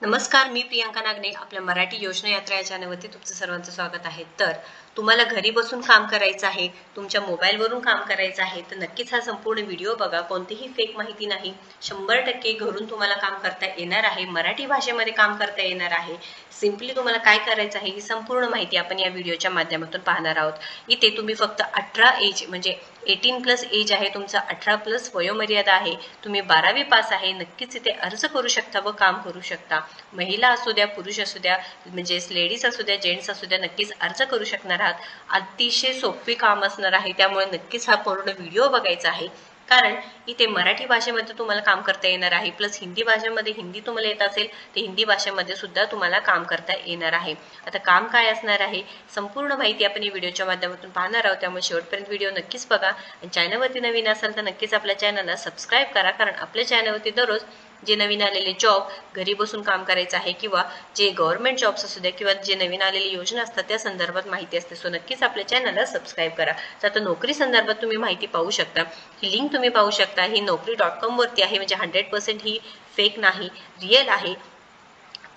नमस्कार, मी प्रियांका नागने. आपल्या मराठी योजना यात्रा या चॅनलवरती तुमचं सर्वांचं स्वागत आहे. तर तुम्हाला घरी बसून काम करायचं आहे, तुमच्या मोबाईलवरून काम करायचं आहे, तर नक्कीच हा संपूर्ण व्हिडिओ बघा. कोणतीही फेक माहिती नाही. 100% घरून तुम्हाला काम करता येणार आहे. मराठी भाषेमध्ये काम करता येणार आहे. सिम्पली तुम्हाला काय करायचं आहे ही संपूर्ण माहिती आपण या व्हिडिओच्या माध्यमातून पाहणार आहोत. इथे तुम्ही फक्त 18 एज म्हणजे 18+ एज आहे, तुमचा 18+ वयोमर्यादा आहे, तुम्ही 12वी पास आहे, नक्कीच इथे अर्ज करू शकता व काम करू शकता. महिला असू द्या, पुरुष असू द्या, म्हणजे लेडीज असू द्या, जेंट्स असू द्या, नक्कीच अर्ज करू शकणार आहात. अतिशय सोपे काम असणार आहे, त्यामुळे नक्कीच हा पूर्ण व्हिडिओ बघायचा आहे. कारण इथे मराठी भाषेमध्ये तुम्हाला काम करता येणार आहे, प्लस हिंदी भाषेमध्ये हिंदी तुम्हाला येत असेल तर हिंदी भाषेमध्ये सुद्धा तुम्हाला काम करता येणार आहे. आता काम काय असणार आहे संपूर्ण माहिती आपण या व्हिडिओच्या माध्यमातून पाहणार आहोत, त्यामुळे शेवटपर्यंत व्हिडिओ नक्कीच बघा. आणि चॅनलवरती नवीन असाल तर नक्कीच आपल्या चॅनलला सबस्क्राईब करा, कारण आपल्या चॅनलवरती दररोज जे नवीन आलेले जॉब घरी बसून काम करायचं आहे, किंवा जे गव्हर्नमेंट जॉब्स असू द्या, किंवा जे नवीन आलेली योजना असतात त्या संदर्भात माहिती असते. सो नक्कीच आपल्या चॅनलला सबस्क्राईब करा. तर आता नोकरी संदर्भात तुम्ही माहिती पाहू शकता. ही लिंक तुम्ही पाहू शकता, ही naukri.com वरती आहे, म्हणजे 100% ही फेक नाही, रिअल आहे.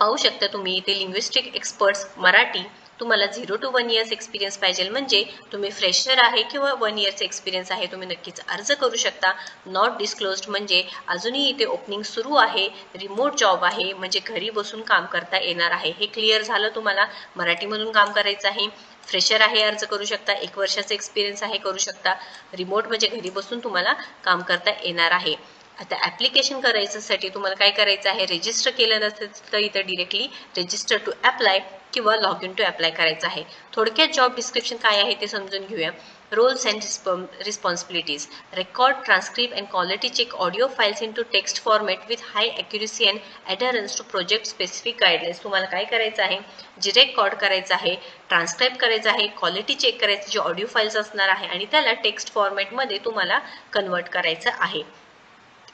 पाहू शकता तुम्ही इथे लिंग्विस्टिक एक्सपर्ट्स मराठी. तुम्हाला 0 to 1 years एक्सपिरियन्स पाहिजे, म्हणजे तुम्ही फ्रेशर आहे किंवा 1 yearचा एक्सपिरियन्स आहे, तुम्ही नक्कीच अर्ज करू शकता. नॉट डिस्क्लोज्ड म्हणजे अजूनही इथे ओपनिंग सुरू आहे. रिमोट जॉब आहे, म्हणजे घरी बसून काम करता येणार आहे. हे क्लिअर झालं तुम्हाला. मराठीमधून काम करायचं आहे, फ्रेशर आहे अर्ज करू शकता, 1 वर्षाचा एक्सपिरियन्स आहे करू शकता. रिमोट म्हणजे घरी बसून तुम्हाला काम करता येणार आहे. आता ऍप्लिकेशन करायच्यासाठी तुम्हाला काय करायचं आहे, रजिस्टर केलं नसेल तर इथं डिरेक्टली रजिस्टर टू अप्लाय किंवा लॉग इन टू अप्लाय करायचं आहे. थोडक्यात जॉब डिस्क्रिप्शन काय आहे ते समजून घेऊया. Roles and responsibilities: record, transcript and quality check audio files into text format with high accuracy and adherence to project specific guidelines. तुम्हाला काय करायचं आहे, जे रेकॉर्ड करायचं आहे, ट्रान्सक्राईब करायचं आहे, क्वालिटी चेक करायचं, जे ऑडिओ फाइल्स असणार आहे, आणि त्याला टेक्स्ट फॉर्मॅटमध्ये तुम्हाला कन्वर्ट करायचं आहे.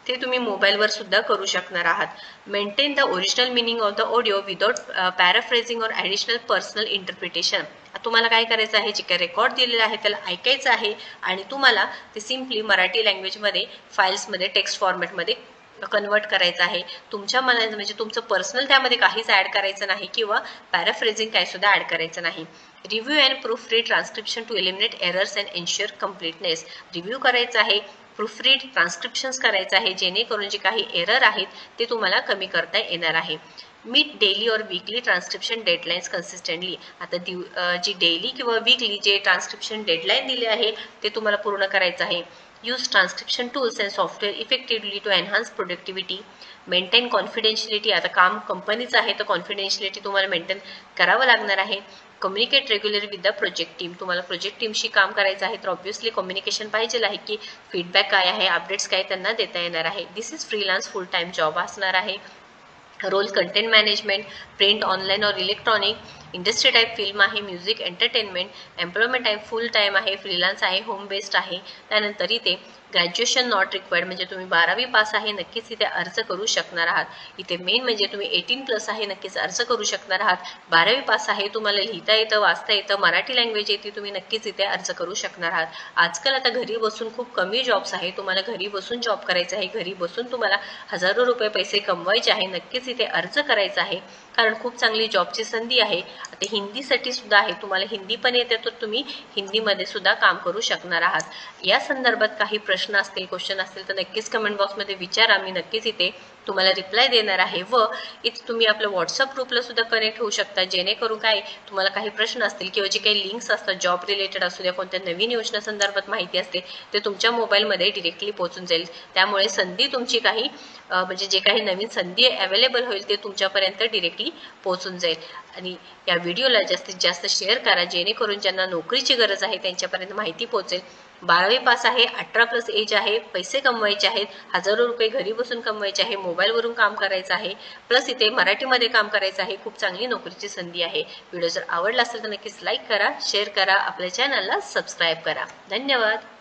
ते तुम्ही मोबाईलवर सुद्धा करू शकणार आहात. Maintain the original meaning of the audio without पॅराफ्रेझिंग और ॲडिशनल पर्सनल इंटरप्रिटेशन. तुम्हाला काय करायचं आहे, जे काही रेकॉर्ड दिलेलं आहे त्याला ऐकायचं आहे, आणि तुम्हाला ते सिम्पली मराठी लँग्वेजमध्ये फाईल्समध्ये टेक्स्ट फॉर्मॅटमध्ये कन्वर्ट करायचं आहे. तुमच्या मनात म्हणजे तुमचं पर्सनल त्यामध्ये काहीच ऍड करायचं नाही, किंवा पॅराफ्रेझिंग काय सुद्धा ऍड करायचं नाही. Review and proofread transcription to eliminate errors and ensure completeness. Review करायचं आहे, प्रूफ रीड ट्रान्स्क्रिप्शन्स करायचं आहे, जेणेकरून जे काही एरर आहेत ते तुम्हाला कमी करता येणार आहे. मीट डेली और वीकली ट्रान्स्क्रिप्शन डेडलाईन्स कन्सिस्टंटली. आता जी डेली किंवा वीकली जे ट्रान्स्क्रिप्शन डेडलाईन दिले आहे ते तुम्हाला पूर्ण करायचं आहे. Use transcription tools and software effectively to enhance productivity. Maintain confidentiality. आता काम कंपनीचं आहे तर कॉन्फिडेन्शियलिटी तुम्हाला मेंटेन करावं लागणार आहे. Communicate regular with the project team. तुम्हाला प्रोजेक्ट टीमशी काम करायचं आहे तर ऑब्व्हियसली कम्युनिकेशन पाहिजे आहे, की फीडबॅक काय आहे, अपडेट्स काय त्यांना देता येणार आहे. This is freelance full time job असणार आहे. Role content management, print, online और इलेक्ट्रॉनिक. इंडस्ट्री टाईप फिल्म आहे, music, entertainment. Employment type full time आहे, फ्रीलान्स आहे, होम बेस्ड आहे. त्यानंतर इथे ग्रॅज्युएशन नॉट रिक्वायर्ड, म्हणजे तुम्ही 12वी पास आहे, नक्कीच इथे अर्ज करू शकणार आहात. इथे मेन म्हणजे तुम्ही 18+ आहे, नक्कीच अर्ज करू शकणार आहात. 12वी पास आहे, तुम्हाला लिहिता येतं, वाचता येतं, मराठी लँग्वेज येते, तुम्ही नक्कीच इथे अर्ज करू शकणार आहात. आजकाल आता घरी बसून खूप कमी जॉब्स आहे, तुम्हाला घरी बसून जॉब करायचा आहे, घरी बसून तुम्हाला हजारो रुपये पैसे कमवायचे आहे, नक्कीच इथे अर्ज करायचा आहे, कारण खूप चांगली जॉबची संधी आहे. आता हिंदीसाठी सुद्धा आहे, तुम्हाला हिंदी पण येते तर तुम्ही हिंदीमध्ये सुद्धा काम करू शकणार आहात. या संदर्भात काही प्रश्न असतील, क्वेश्चन असतील तर नक्कीच कमेंट बॉक्समध्ये विचारा, मी नक्कीच इथे तुम्हाला रिप्लाय देणार आहे. व इथे तुम्ही आपल्या व्हॉट्सअप ग्रुपला सुद्धा कनेक्ट होऊ शकता, जेणेकरून काय तुम्हाला काही प्रश्न असतील किंवा जे काही लिंक्स असतात जॉब रिलेटेड असू द्या, कोणत्या नवीन योजना संदर्भात माहिती असते ते तुमच्या मोबाईलमध्ये डिरेक्टली पोहोचून जाईल. त्यामुळे संधी तुमची काही म्हणजे जे काही नवीन संधी अवेलेबल होईल ते तुमच्यापर्यंत डिरेक्टली पोहोचून जाईल. आणि या व्हिडिओला जास्तीत जास्त शेअर करा, जेणेकरून ज्यांना नोकरीची गरज आहे त्यांच्यापर्यंत माहिती पोहोचेल. 12वी पास आहे, 18+ एज आहे, पैसे कमवायचे आहेत, हजारो रुपये घरी बसून कमवायचे आहे, मोबाईलवरून काम करायचं आहे, प्लस इथे मराठीमध्ये काम करायचं आहे. खूप चांगली नोकरीची संधी आहे. व्हिडिओ जर आवडला असेल तर नक्कीच लाईक करा, शेअर करा, आपल्या चॅनलला सबस्क्राईब करा. धन्यवाद.